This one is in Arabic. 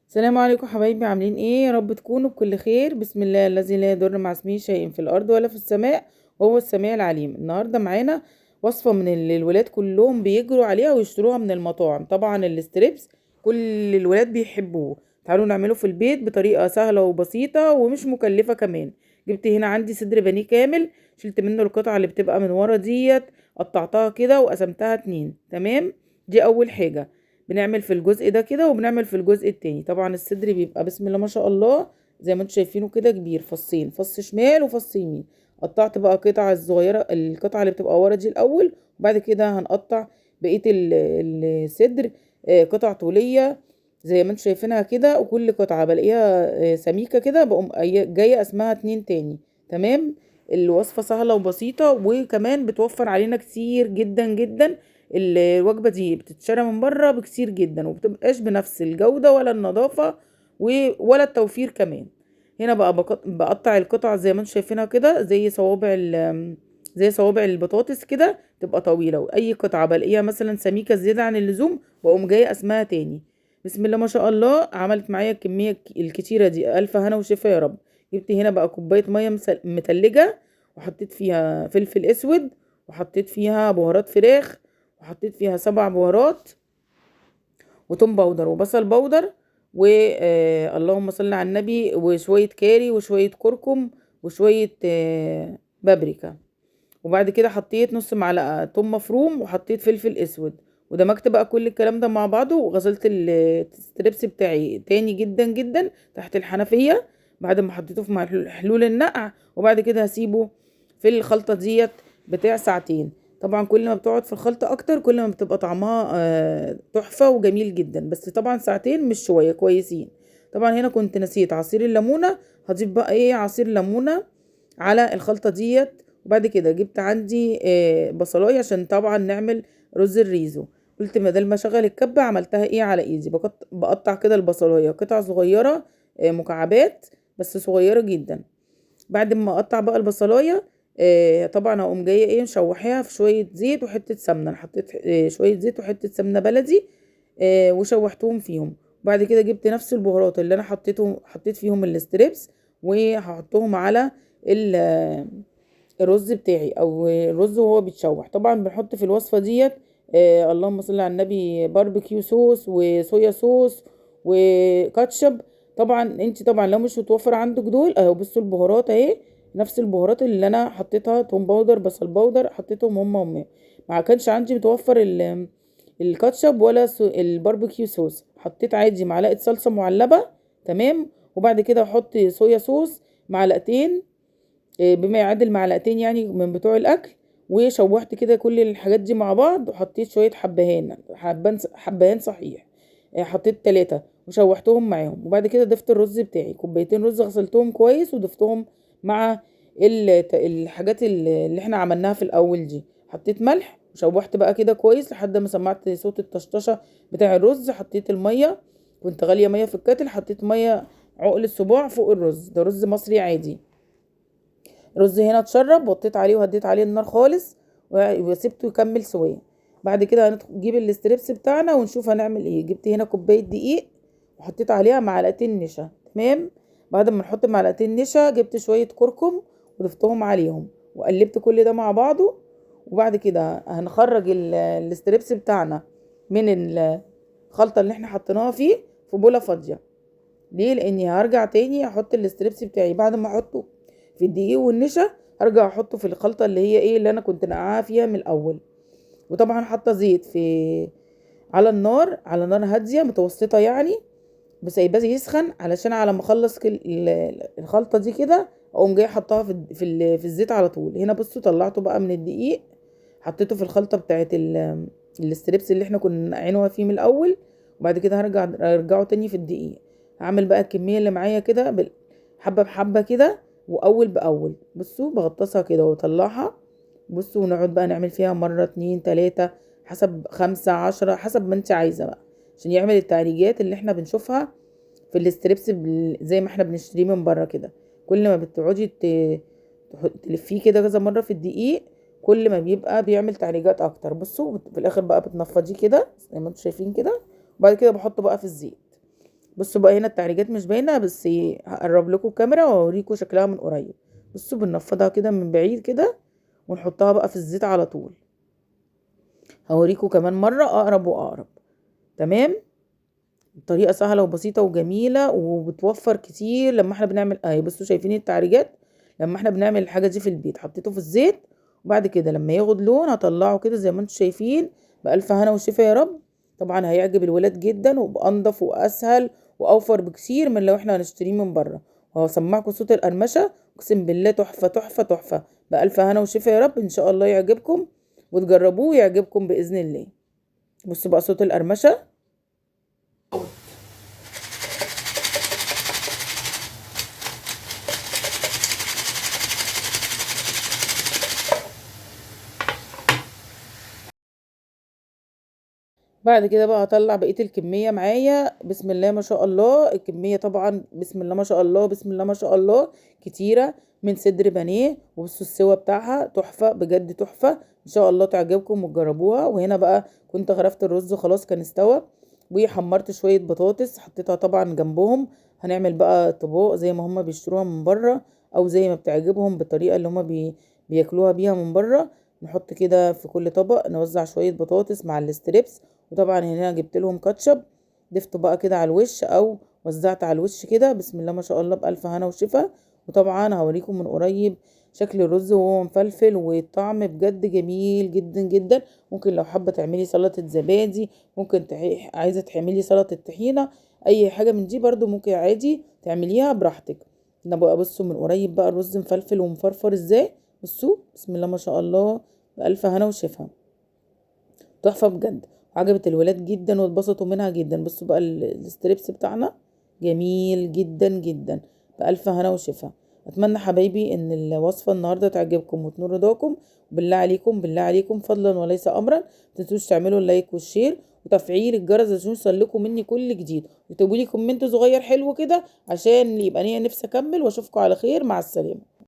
السلام عليكم حبايبي، عاملين ايه؟ يا رب تكونوا بكل خير. بسم الله الذي لا يضر مع اسمه شيء في الارض ولا في السماء، وهو السميع العليم. النهارده معانا وصفه من اللي الولاد كلهم بيجروا عليها ويشتروها من المطاعم، طبعا الستريبس كل الولاد بيحبوه. تعالوا نعمله في البيت بطريقه سهله وبسيطه ومش مكلفه كمان. جبت هنا عندي صدر بانيه كامل، شلت منه القطعه اللي بتبقى من ورا ديت، قطعتها كده وقسمتها 2. تمام، دي اول حاجه. بنعمل في الجزء ده كده وبنعمل في الجزء التاني. طبعا الصدر بيبقى بسم الله ما شاء الله زي ما انتم شايفينه كده كبير، فصين، فص شمال وفص يمين. قطعت بقى قطع الصغيره، القطعه اللي بتبقى ورا دي الاول، وبعد كده هنقطع بقيه الصدر قطع طوليه زي ما انتم شايفينها كده. وكل قطعه بلاقيها سميكه كده، بقوم جايه اسمها 2 تاني. تمام. الوصفه سهله وبسيطه، وكمان بتوفر علينا كتير جدا جدا. الوجبة دي بتتشرى من بره بكتير جدا، وبتبقاش بنفس الجودة ولا النظافة ولا التوفير كمان. هنا بقى بقطع القطع زي ما انتم شايفينها كده، زي صوابع البطاطس كده، تبقى طويلة. واي قطعة بلاقيها مثلا سميكة زيادة عن اللزوم بقوم جاية اسمها تاني. بسم الله ما شاء الله، عملت معايا الكمية الكتيرة دي. الف هنا وشفا يا رب. جبت هنا بقى كوباية مية متلجة، وحطيت فيها فلفل اسود، وحطيت فيها بهارات فراخ، وحطيت فيها 7 بهارات، وتوم باودر وبصل باودر، اللهم صل على النبي، وشوية كاري وشوية كركم وشوية بابريكا. وبعد كده حطيت نص معلقة توم مفروم، وحطيت فلفل اسود. ودمجت بقى كل الكلام ده مع بعضه، وغسلت الستريبس بتاعي تاني جدا جدا تحت الحنفية بعد ما حطيته في حلول النقع. وبعد كده هسيبه في الخلطة ديت بتاع ساعتين. طبعا كل ما بتقعد في الخلطة اكتر كل ما بتبقى طعمها تحفة وجميل جدا، بس طبعا ساعتين مش شوية كويسين. طبعا هنا كنت نسيت عصير الليمونة، هضيف بقى ايه عصير ليمونة على الخلطة ديت. وبعد كده جبت عندي بصلايه عشان طبعا نعمل رز الريزو. قلت بدل ما اشغل الكبه عملتها ايه على ايدي، بقطع كده البصلايه قطع صغيره، مكعبات بس صغيره جدا. بعد ما اقطع بقى البصلايه طبعا هقوم جايه ايه مشوحاها في شويه زيت وحته سمنه. انا حطيت شويه زيت وحته سمنه بلدي وشوحتهم فيهم. وبعد كده جبت نفس البهارات اللي انا حطيت فيهم الستريبس، وهحطهم على الرز بتاعي او الرز وهو بيتشوح. طبعا بنحط في الوصفه ديت اللهم صل على النبي باربيكيو صوص وصويا صوص وكاتشب. طبعا انت طبعا لو مش متوفر عندك دول اهو، بصوا البهارات اهي، نفس البهارات اللي انا حطيتها، توم باودر بصل باودر حطيتهم هم. ما كانش عندي متوفر الكاتشب ولا الباربيكيو صوص، حطيت عادي معلقه صلصه معلبه. تمام. وبعد كده احط صويا صوص معلقتين، بما يعادل معلقتين يعني من بتوع الاكل. وشوحت كده كل الحاجات دي مع بعض، وحطيت شويه حبهان صحيح، حطيت 3 وشوحتهم معاهم. وبعد كده ضفت الرز بتاعي، كوبايتين رز غسلتهم كويس وضفتهم مع الحاجات اللي احنا عملناها في الاول دي. حطيت ملح وشوحت بقى كده كويس لحد ما سمعت صوت الطشطشه بتاع الرز. حطيت الميه، كنت غاليه ميه في الكاتل، حطيت ميه عقل الصباع فوق الرز، ده رز مصري عادي. رز هنا اتشرب، وطيت عليه وهديت عليه النار خالص وسبته يكمل سويه. بعد كده نجيب الستريبس بتاعنا ونشوف هنعمل ايه. جبت هنا كوبايه دقيق وحطيت عليها معلقتين نشا. تمام. بعد ما نحط معلقتين نشا جبت شويه كركم وضفتهم عليهم وقلبت كل ده مع بعضه. وبعد كده هنخرج الستريبس بتاعنا من الخلطه اللي احنا حطيناها فيه في بوله فاضيه. ليه؟ لاني هرجع تاني احط الستريبس بتاعي بعد ما احطه في الدقيق والنشا، هرجع احطه في الخلطه اللي هي ايه اللي انا كنت نقعاها فيها من الاول. وطبعا حاطه زيت على النار، على نار هاديه متوسطه يعني، بس هيبقى يسخن علشان على ما اخلص الخلطه دي كده اقوم جايه حطها في الزيت على طول. هنا بصوا طلعته بقى من الدقيق، حطيته في الخلطه بتاعت الستريبس اللي احنا كنا نقعينها فيه من الاول. وبعد كده ارجعه تاني في الدقيق. هعمل بقى الكميه اللي معايا كده حبه بحبه كده، واول باول. بصوا بغطسها كده واطلعها. بصوا ونقعد بقى نعمل فيها مرة 2 3 حسب 5 10 حسب ما انت عايزة بقى، عشان يعمل التعريجات اللي احنا بنشوفها في الاستريبس زي ما احنا بنشتريه من بره كده. كل ما بتقعدي تلفيه كده كذا مرة في الدقيق، كل ما بيبقى بيعمل تعريجات اكتر. بصوا في الاخر بقى بتنفضيه كده زي ما انتم شايفين كده. وبعد كده بحطه بقى في الزيت. بصوا بقى هنا التعريجات مش باينه، بس هقرب لكم الكاميرا واوريكم شكلها من قريب. بصوا بننفضها كده من بعيد كده ونحطها بقى في الزيت على طول. هوريكم كمان مره اقرب واقرب. تمام. طريقه سهله وبسيطه وجميله وبتوفر كتير لما احنا بنعمل بصوا شايفين التعريجات؟ لما احنا بنعمل الحاجه دي في البيت حطيته في الزيت، وبعد كده لما ياخد لون هطلعه كده زي ما انتم شايفين. بألف هنا وشفا يا رب. طبعا هيعجب الولاد جدا وبأنضف واسهل واوفر بكتير من لو احنا هنشتريه من بره. وهسمعكم صوت القرمشه، اقسم بالله تحفه تحفه تحفه. بألف هنا وشفا يا رب، ان شاء الله يعجبكم وتجربوه ويعجبكم بإذن الله. بصوا بقى صوت القرمشه. بعد كده بقى هطلع بقية الكمية معايا. بسم الله ما شاء الله، الكمية طبعا بسم الله ما شاء الله بسم الله ما شاء الله كتيرة من صدر بانيه. وبصوا السوا بتاعها تحفة بجد تحفة، ان شاء الله تعجبكم وتجربوها. وهنا بقى كنت غرفت الرز خلاص كان استوى، وحمرت شوية بطاطس حطيتها طبعا جنبهم. هنعمل بقى طباق زي ما هما بيشتروها من بره، او زي ما بتعجبهم بالطريقة اللي هما بياكلوها بيها من بره. نحط كده في كل طبق نوزع شوية بطاطس مع الستريبس. وطبعا هنا جبت لهم كاتشب ضفته بقى كده على الوش، او وزعت على الوش كده. بسم الله ما شاء الله بألف هنا وشفا. وطبعا هوريكم من قريب شكل الرز وهو مفلفل، والطعم بجد جميل جدا جدا. ممكن لو حابة تعملي سلطة زبادي، ممكن عايزة تعملي سلطة طحينة، اي حاجة من دي برضو ممكن عادي تعمليها براحتك. انا بقى بصوا من قريب بقى الرز مفلفل ومفرفر ازاي. بصوا بسم الله ما شاء الله بألف هنا وشفا. تحفة بجد، عجبت الولاد جدا واتبسطوا منها جدا. بصوا بقى الستريبس بتاعنا جميل جدا جدا. بألف هنا وشفا. اتمنى حبايبي ان الوصفة النهاردة تعجبكم وتنور رضاكم. بالله عليكم بالله عليكم فضلا وليس امرا متنسوش تعملوا اللايك والشير وتفعيل الجرس عشان يوصلكم مني كل جديد، وتكتبوا لي كومنت صغير حلو كده عشان يبقى ليا نفسي اكمل. واشوفكم على خير، مع السلامة.